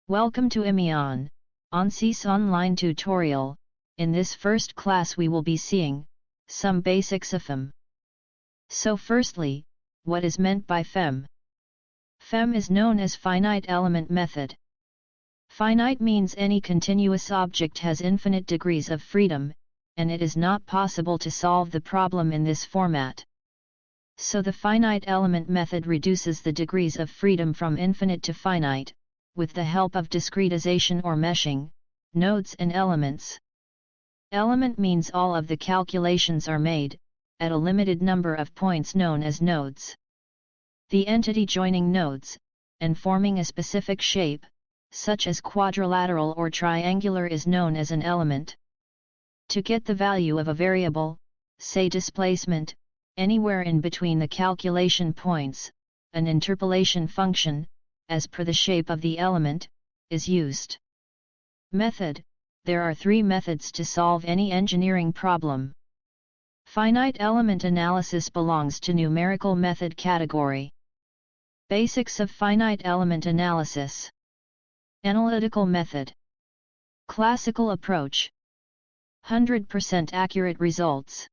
Welcome to IMMYON, Ansys online tutorial. In this first class we will be seeing some basics of FEM. So firstly, what is meant by FEM? FEM is known as finite element method. Finite means any continuous object has infinite degrees of freedom, and it is not possible to solve the problem in this format. So the finite element method reduces the degrees of freedom from infinite to finite, with the help of discretization or meshing, nodes and elements. Element means all of the calculations are made, at a limited number of points known as nodes. The entity joining nodes, and forming a specific shape, such as quadrilateral or triangular, is known as an element. To get the value of a variable, say displacement, anywhere in between the calculation points, an interpolation function, as per the shape of the element, is used. Method: there are three methods to solve any engineering problem. Finite element analysis belongs to numerical method category. Basics of finite element analysis. Analytical method. Classical approach. 100% accurate results.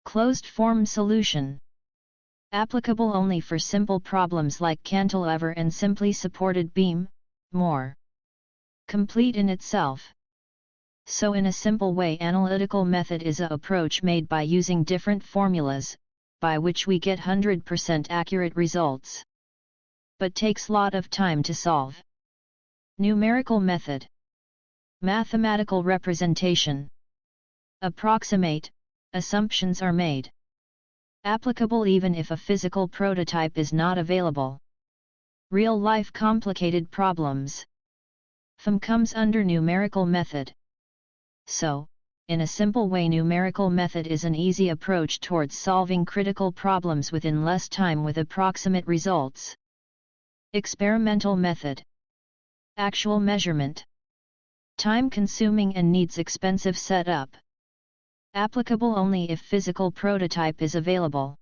Closed form solution. Applicable only for simple problems like cantilever and simply supported beam, more. Complete in itself. So in a simple way, analytical method is a approach made by using different formulas, by which we get 100% accurate results. But takes lot of time to solve. Numerical method. Mathematical representation. Approximate, assumptions are made. Applicable even if a physical prototype is not available. Real-life complicated problems. FEM comes under numerical method. So, in a simple way, numerical method is an easy approach towards solving critical problems within less time with approximate results. Experimental method. Actual measurement. Time-consuming and needs expensive setup. Applicable only if physical prototype is available.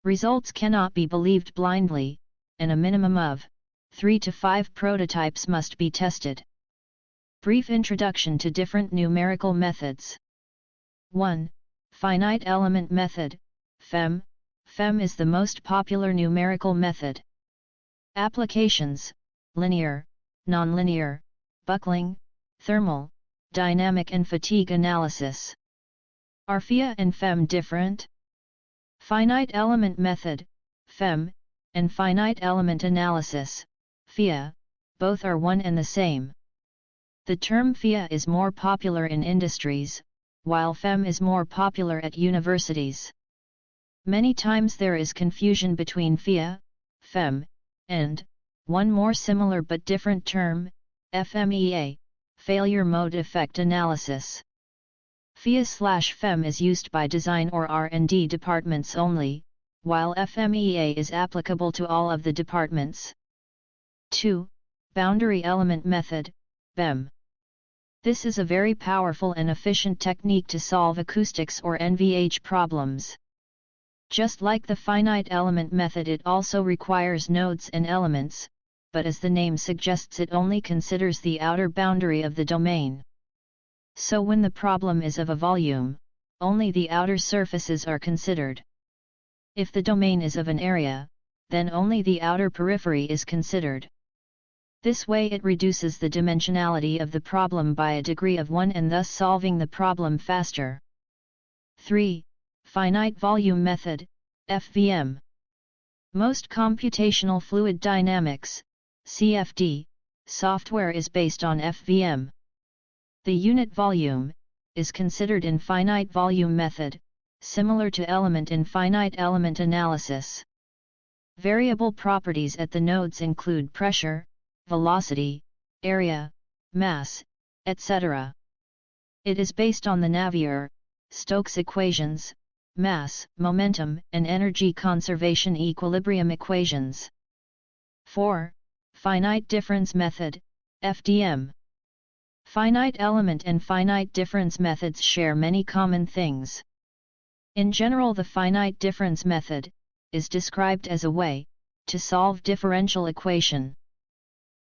Results cannot be believed blindly, and a minimum of 3 to 5 prototypes must be tested. Brief introduction to different numerical methods. 1. Finite element method, FEM. FEM is the most popular numerical method. Applications: linear, nonlinear, buckling, thermal, dynamic and fatigue analysis. Are FEA and FEM different? Finite element method, FEM, and finite element analysis, FEA, both are one and the same. The term FEA is more popular in industries, while FEM is more popular at universities. Many times there is confusion between FEA, FEM, and one more similar but different term, FMEA, failure mode effect analysis. FEA/FEM is used by design or R&D departments only, while FMEA is applicable to all of the departments. 2. Boundary element method, BEM. This is a very powerful and efficient technique to solve acoustics or NVH problems. Just like the finite element method, it also requires nodes and elements, but as the name suggests, it only considers the outer boundary of the domain. So when the problem is of a volume, only the outer surfaces are considered. If the domain is of an area, then only the outer periphery is considered. This way it reduces the dimensionality of the problem by a degree of 1 and thus solving the problem faster. 3. Finite volume method, FVM. Most computational fluid dynamics, CFD, software is based on FVM. The unit volume is considered in finite volume method, similar to element in finite element analysis. Variable properties at the nodes include pressure, velocity, area, mass, etc. It is based on the Navier-Stokes equations, mass, momentum, and energy conservation equilibrium equations. 4. Finite difference method, FDM. Finite element and finite difference methods share many common things. In general, the finite difference method is described as a way to solve differential equation.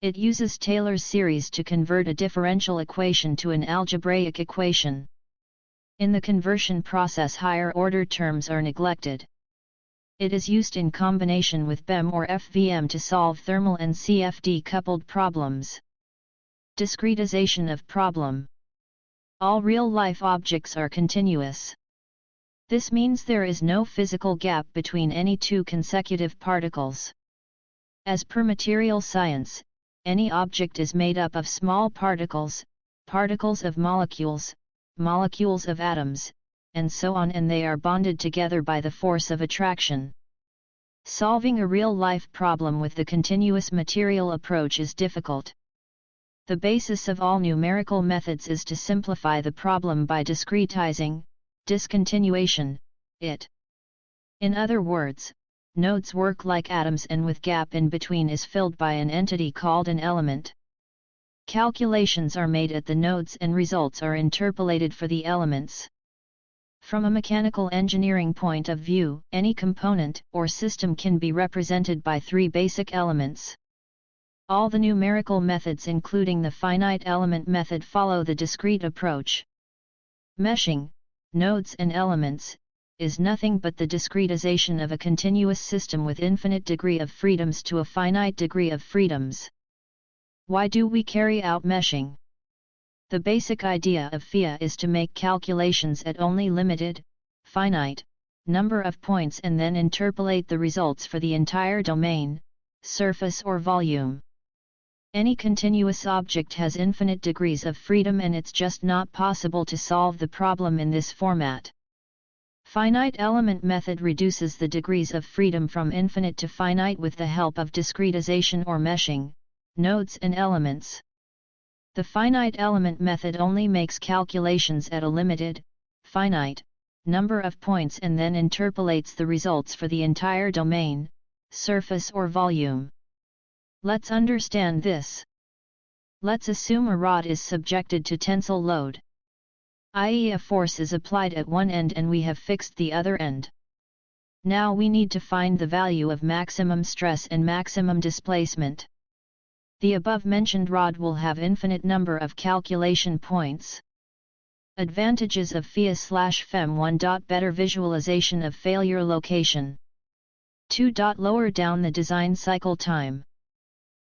It uses Taylor's series to convert a differential equation to an algebraic equation. In the conversion process, higher-order terms are neglected. It is used in combination with BEM or FVM to solve thermal and CFD-coupled problems. Discretization of problem. All real-life objects are continuous. This means there is no physical gap between any two consecutive particles. As per material science, any object is made up of small particles, particles of molecules, molecules of atoms, and so on, and they are bonded together by the force of attraction. Solving a real-life problem with the continuous material approach is difficult. The basis of all numerical methods is to simplify the problem by discretizing, discontinuation, it. In other words, nodes work like atoms, and with gap in between is filled by an entity called an element. Calculations are made at the nodes and results are interpolated for the elements. From a mechanical engineering point of view, any component or system can be represented by three basic elements. All the numerical methods, including the finite element method, follow the discrete approach. Meshing, nodes and elements, is nothing but the discretization of a continuous system with infinite degree of freedoms to a finite degree of freedoms. Why do we carry out meshing? The basic idea of FEA is to make calculations at only limited, finite, number of points and then interpolate the results for the entire domain, surface or volume. Any continuous object has infinite degrees of freedom, and it's just not possible to solve the problem in this format. Finite element method reduces the degrees of freedom from infinite to finite with the help of discretization or meshing, nodes and elements. The finite element method only makes calculations at a limited, finite, number of points and then interpolates the results for the entire domain, surface or volume. Let's understand this. Let's assume a rod is subjected to tensile load, i.e. a force is applied at one end and we have fixed the other end. Now we need to find the value of maximum stress and maximum displacement. The above-mentioned rod will have infinite number of calculation points. Advantages of FEA/FEM: 1. Better visualization of failure location. 2. Lower down the design cycle time.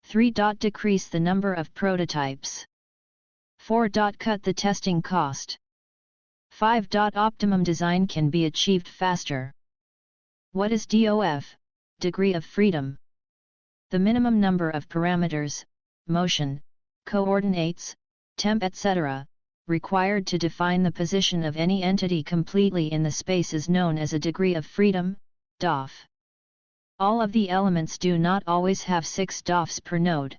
3. Decrease the number of prototypes. 4. Cut the testing cost. 5. Optimum design can be achieved faster. What is DOF, degree of freedom? The minimum number of parameters, motion, coordinates, temp, etc., required to define the position of any entity completely in the space is known as a degree of freedom, DOF. All of the elements do not always have 6 DOFs per node.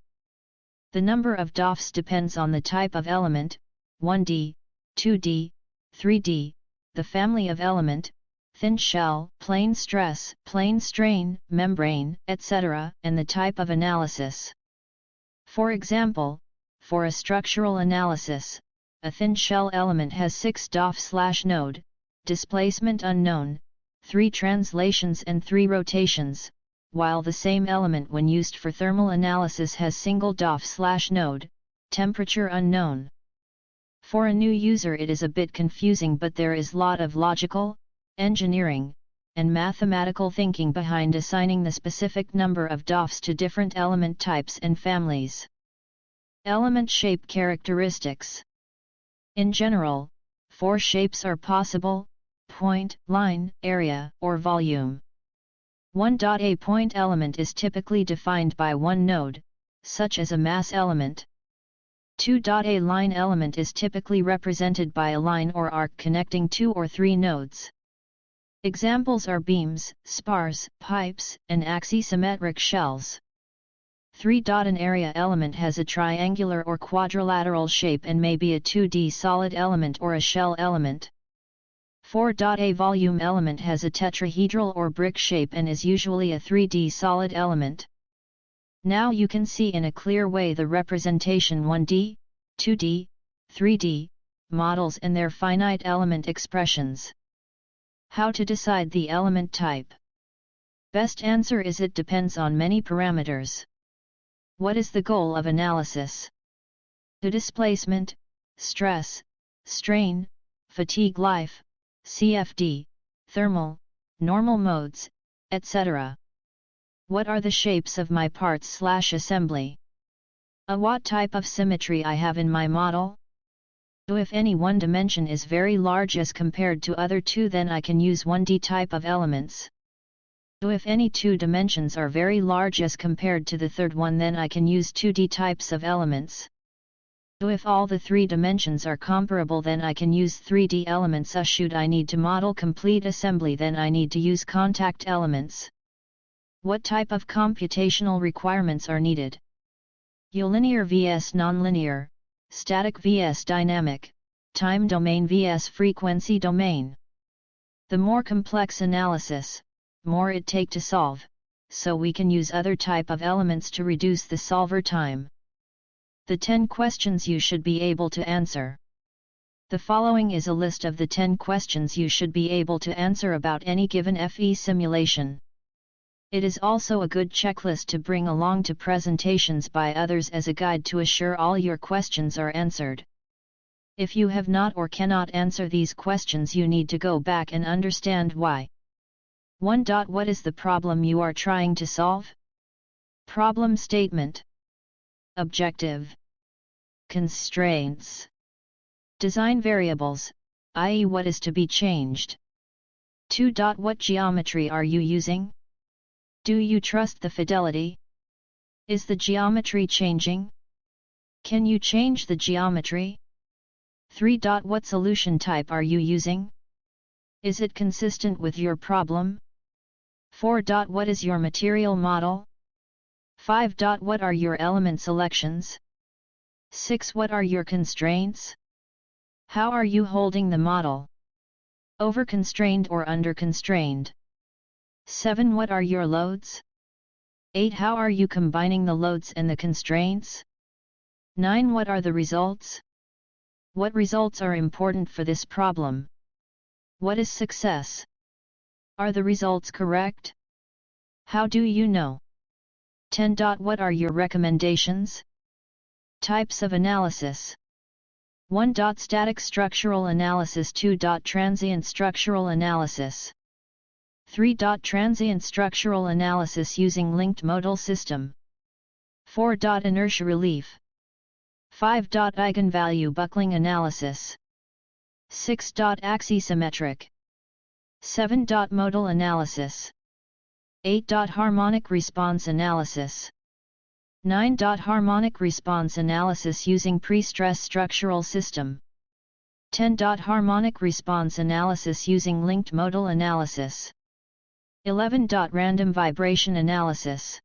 The number of DOFs depends on the type of element, 1D, 2D, 3D, the family of element, thin shell, plane stress, plane strain, membrane, etc., and the type of analysis. For example, for a structural analysis, a thin shell element has 6 DOF/node, displacement unknown, 3 translations and 3 rotations, while the same element when used for thermal analysis has single DOF/node, temperature unknown. For a new user it is a bit confusing, but there is lot of logical, engineering, and mathematical thinking behind assigning the specific number of DOFs to different element types and families. Element shape characteristics. In general, 4 shapes are possible: point, line, area, or volume. 1. A point element is typically defined by one node, such as a mass element. 2. A line element is typically represented by a line or arc connecting 2 or 3 nodes. Examples are beams, spars, pipes, and axisymmetric shells. 3. An area element has a triangular or quadrilateral shape and may be a 2D solid element or a shell element. 4. A volume element has a tetrahedral or brick shape and is usually a 3D solid element. Now you can see in a clear way the representation 1D, 2D, 3D models and their finite element expressions. How to decide the element type? Best answer is it depends on many parameters. What is the goal of analysis? The displacement, stress, strain, fatigue life, CFD, thermal, normal modes, etc. What are the shapes of my parts/assembly? What type of symmetry I have in my model? If any one dimension is very large as compared to other two, then I can use 1D type of elements. If any two dimensions are very large as compared to the third one, then I can use 2D types of elements. If all the three dimensions are comparable, then I can use 3D elements. Should I need to model complete assembly, then I need to use contact elements. What type of computational requirements are needed? Linear vs nonlinear, static vs dynamic, time domain vs frequency domain. The more complex analysis, more it take to solve, so we can use other type of elements to reduce the solver time. The 10 questions you should be able to answer. The following is a list of the 10 questions you should be able to answer about any given FE simulation. It is also a good checklist to bring along to presentations by others as a guide to assure all your questions are answered. If you have not or cannot answer these questions, you need to go back and understand why. 1. What is the problem you are trying to solve? Problem statement. Objective. Constraints. Design variables, i.e. what is to be changed. 2. What geometry are you using? Do you trust the fidelity? Is the geometry changing? Can you change the geometry? 3. What solution type are you using? Is it consistent with your problem? 4. What is your material model? 5. What are your element selections? 6. What are your constraints? How are you holding the model? Over-constrained or under-constrained? 7. What are your loads? 8. How are you combining the loads and the constraints? 9. What are the results? What results are important for this problem? What is success? Are the results correct? How do you know? 10. What are your recommendations? Types of analysis. 1. Static structural analysis. 2. Transient structural analysis. 3. Transient structural analysis using linked modal system. 4. Inertia relief. 5. Eigenvalue buckling analysis. 6. Axisymmetric. 7. Modal analysis. 8. Harmonic response analysis. 9. Harmonic response analysis using pre-stress structural system. 10. Harmonic response analysis using linked modal analysis. 11. Random vibration analysis.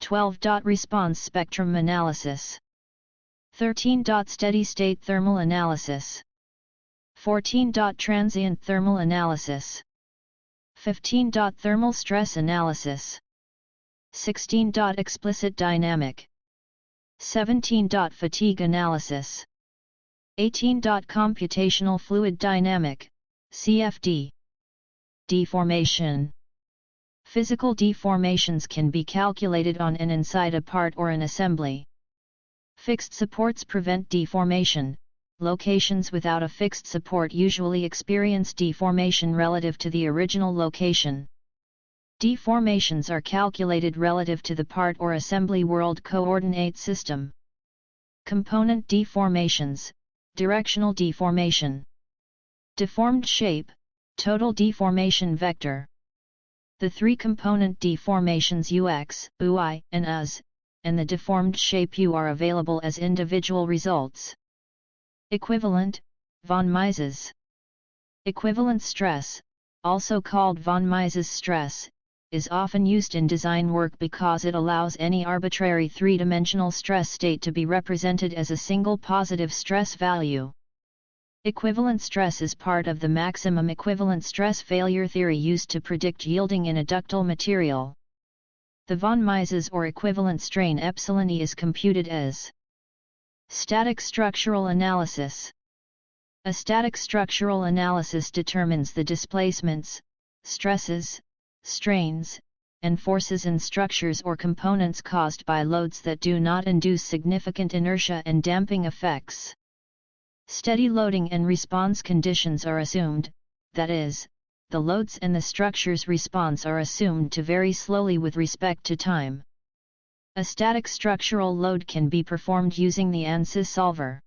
12. Response spectrum analysis. 13. Steady-state thermal analysis. 14. Transient thermal analysis. 15. Thermal stress analysis. 16. Explicit dynamic. 17. Fatigue analysis. 18. Computational fluid dynamic, CFD. Deformation. Physical deformations can be calculated on and inside a part or an assembly. Fixed supports prevent deformation. Locations without a fixed support usually experience deformation relative to the original location. Deformations are calculated relative to the part or assembly world coordinate system. Component deformations, directional deformation. Deformed shape, total deformation vector. The three component deformations UX, UI, and US, and the deformed shape U are available as individual results. Equivalent, von Mises. Equivalent stress, also called von Mises stress, is often used in design work because it allows any arbitrary three-dimensional stress state to be represented as a single positive stress value. Equivalent stress is part of the maximum equivalent stress failure theory used to predict yielding in a ductile material. The von Mises or equivalent strain epsilon E is computed as static structural analysis. A static structural analysis determines the displacements, stresses, strains, and forces in structures or components caused by loads that do not induce significant inertia and damping effects. Steady loading and response conditions are assumed, that is, the loads and the structure's response are assumed to vary slowly with respect to time. A static structural load can be performed using the Ansys solver.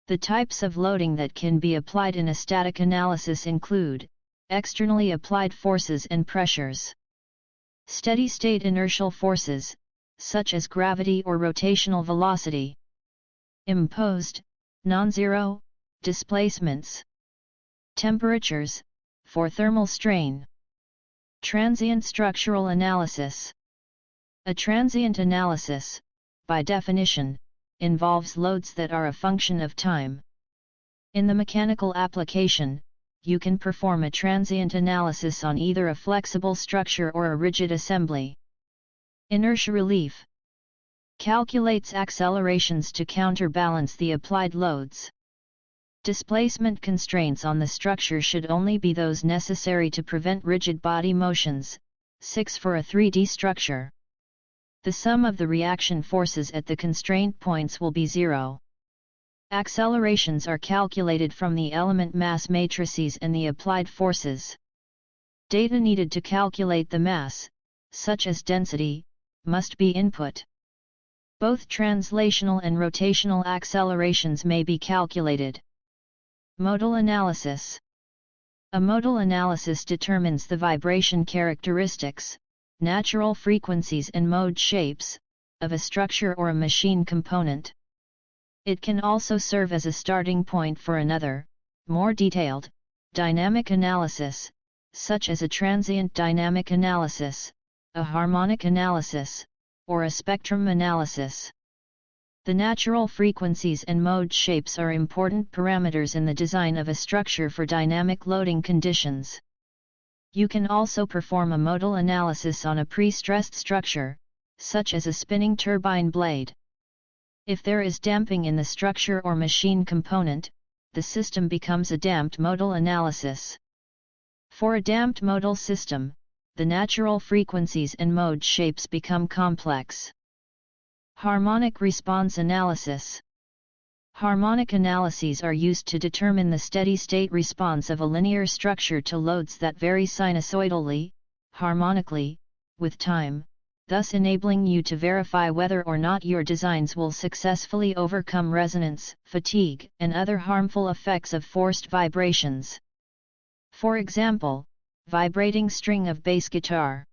The types of loading that can be applied in a static analysis include externally applied forces and pressures, steady-state inertial forces, such as gravity or rotational velocity, imposed, non-zero, displacements, temperatures, for thermal strain, transient structural analysis. A transient analysis, by definition, involves loads that are a function of time. In the mechanical application, you can perform a transient analysis on either a flexible structure or a rigid assembly. Inertia relief calculates accelerations to counterbalance the applied loads. Displacement constraints on the structure should only be those necessary to prevent rigid body motions, 6 for a 3D structure. The sum of the reaction forces at the constraint points will be 0. Accelerations are calculated from the element mass matrices and the applied forces. Data needed to calculate the mass, such as density, must be input. Both translational and rotational accelerations may be calculated. Modal analysis. A modal analysis determines the vibration characteristics, natural frequencies and mode shapes, of a structure or a machine component. It can also serve as a starting point for another, more detailed, dynamic analysis, such as a transient dynamic analysis, a harmonic analysis, or a spectrum analysis. The natural frequencies and mode shapes are important parameters in the design of a structure for dynamic loading conditions. You can also perform a modal analysis on a pre-stressed structure, such as a spinning turbine blade. If there is damping in the structure or machine component, the system becomes a damped modal analysis. For a damped modal system, the natural frequencies and mode shapes become complex. Harmonic response analysis. Harmonic analyses are used to determine the steady-state response of a linear structure to loads that vary sinusoidally, harmonically, with time, thus enabling you to verify whether or not your designs will successfully overcome resonance, fatigue, and other harmful effects of forced vibrations. For example, vibrating string of bass guitar.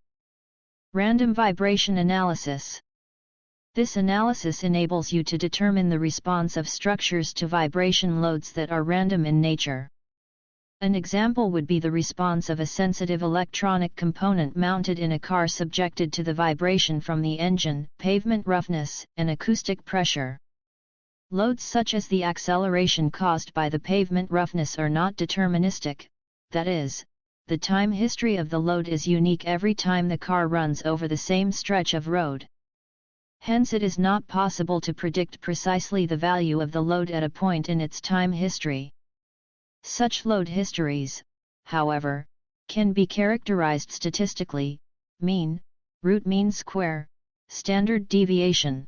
Random vibration analysis. This analysis enables you to determine the response of structures to vibration loads that are random in nature. An example would be the response of a sensitive electronic component mounted in a car subjected to the vibration from the engine, pavement roughness, and acoustic pressure. Loads such as the acceleration caused by the pavement roughness are not deterministic, that is, the time history of the load is unique every time the car runs over the same stretch of road. Hence it is not possible to predict precisely the value of the load at a point in its time history. Such load histories, however, can be characterized statistically: mean, root mean square, standard deviation.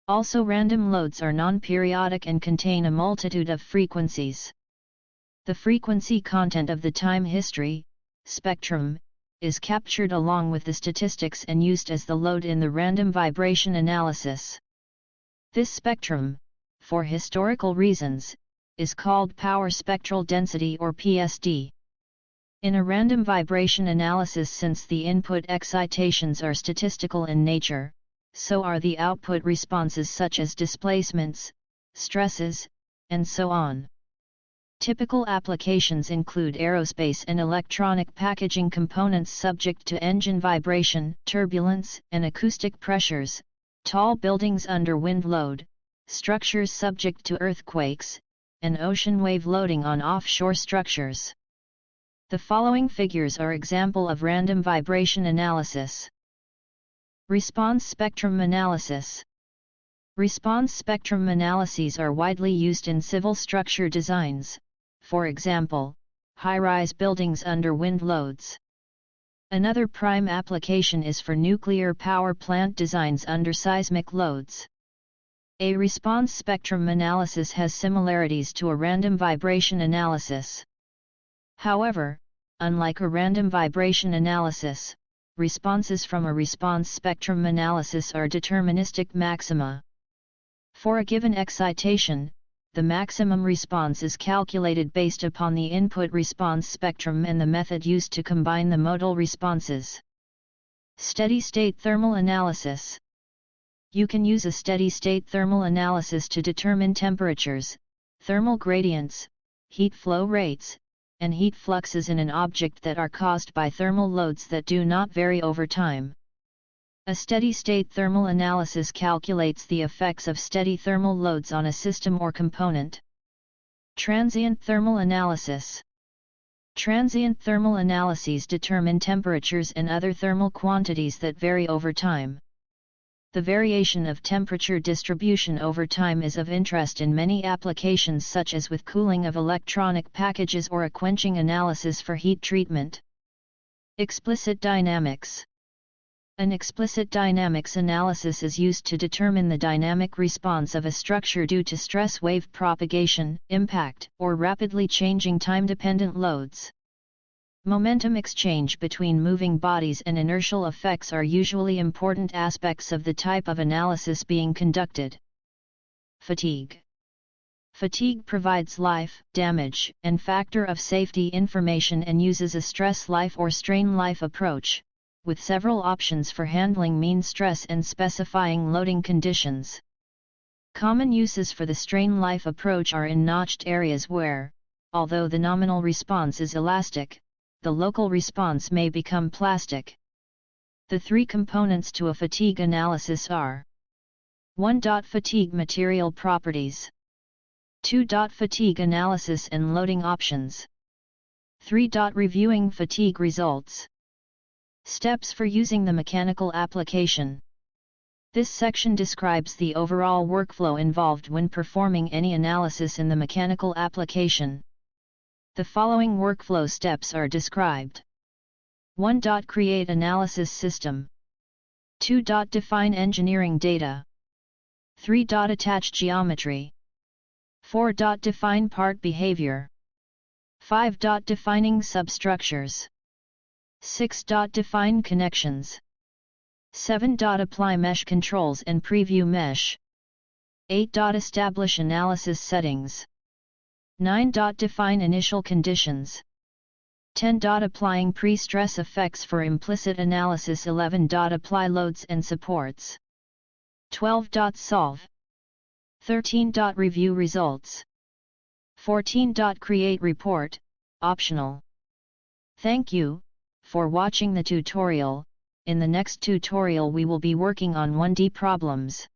Also, random loads are non-periodic and contain a multitude of frequencies. The frequency content of the time history, spectrum, is captured along with the statistics and used as the load in the random vibration analysis. This spectrum, for historical reasons, is called power spectral density or PSD. In a random vibration analysis, since the input excitations are statistical in nature, so are the output responses such as displacements, stresses, and so on. Typical applications include aerospace and electronic packaging components subject to engine vibration, turbulence, and acoustic pressures, tall buildings under wind load, structures subject to earthquakes, and ocean wave loading on offshore structures. The following figures are example of random vibration analysis. Response spectrum analysis. Response spectrum analyses are widely used in civil structure designs, for example, high-rise buildings under wind loads. Another prime application is for nuclear power plant designs under seismic loads. A response spectrum analysis has similarities to a random vibration analysis. However, unlike a random vibration analysis, responses from a response spectrum analysis are deterministic maxima. For a given excitation, the maximum response is calculated based upon the input response spectrum and the method used to combine the modal responses. Steady-state thermal analysis. You can use a steady-state thermal analysis to determine temperatures, thermal gradients, heat flow rates, and heat fluxes in an object that are caused by thermal loads that do not vary over time. A steady-state thermal analysis calculates the effects of steady thermal loads on a system or component. Transient thermal analysis. Transient thermal analyses determine temperatures and other thermal quantities that vary over time. The variation of temperature distribution over time is of interest in many applications, such as with cooling of electronic packages or a quenching analysis for heat treatment. Explicit dynamics. An explicit dynamics analysis is used to determine the dynamic response of a structure due to stress wave propagation, impact, or rapidly changing time-dependent loads. Momentum exchange between moving bodies and inertial effects are usually important aspects of the type of analysis being conducted. Fatigue. Fatigue provides life, damage, and factor of safety information and uses a stress life or strain life approach, with several options for handling mean stress and specifying loading conditions. Common uses for the strain life approach are in notched areas where, although the nominal response is elastic, the local response may become plastic. The three components to a fatigue analysis are: 1. Fatigue material properties, 2. Fatigue analysis and loading options, 3. Reviewing fatigue results. Steps for using the mechanical application. This section describes the overall workflow involved when performing any analysis in the mechanical application. The following workflow steps are described. 1. Create analysis system. 2. Define engineering data. 3. Attach geometry. 4. Define part behavior. 5. Defining substructures. 6. Define connections. 7. Apply mesh controls and preview mesh. 8. Establish analysis settings. 9. Define initial conditions. 10. Applying pre-stress effects for implicit analysis. 11. Apply loads and supports. 12. Solve. 13. Review results. 14. Create report, optional. Thank you for watching the tutorial. In the next tutorial we will be working on 1D problems.